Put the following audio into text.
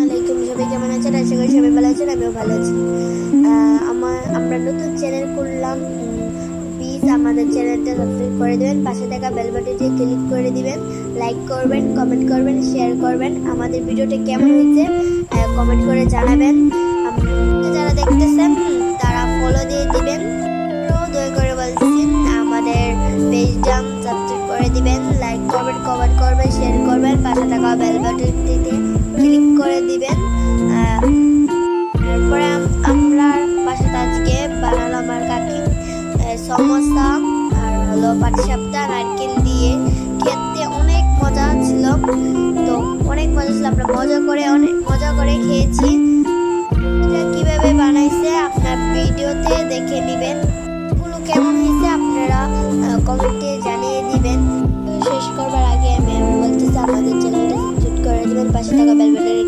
আলাইকুম, সবাই কেমন আছেন? আশা করি সবাই ভালো আছেন, আমিও ভালো আছি। আমরা নতুন চ্যানেল করলাম, প্লিজ আমাদের চ্যানেলটা সাবস্ক্রাইব করে দেবেন, পাশে থাকা বেল বাটনটি ক্লিক করে দিবেন, লাইক করবেন, কমেন্ট করবেন, শেয়ার করবেন। আমাদের ভিডিওটা কেমন হয়েছে কমেন্ট করে জানাবেন। যারা দেখতেছেন তারা ফলো দিয়ে দিবেন, দয়া করে বলছি আমাদের পেজটা সাবস্ক্রাইব করে দিবেন, লাইক করবেন, কমেন্ট করবেন, শেয়ার করবেন, পাশে থাকা বেল বাটনটিতে ক্লিক করে দিবেন। তারপরে আমরা বাসাতে আজকে বানালাম আমার কাকি সমোসা আর হলো পাটিসাপটা নারকেল দিয়ে, খেতে অনেক মজা ছিল। তো অনেক মজা ছিল, আমরা অনেক মজা করে খেয়েছি। এটা কিভাবে বানাইছে আপনার ভিডিওতে দেখে নেবেন, এগুলো কেমন হয়েছে আপনারা কমেন্টে জানিয়ে দিবেন। শেষ করবার আগে আমি বলতেছি আমাদের চ্যানেলটা সাবস্ক্রাইব করে দিবেন, পাশে থাকা বেল বাটনে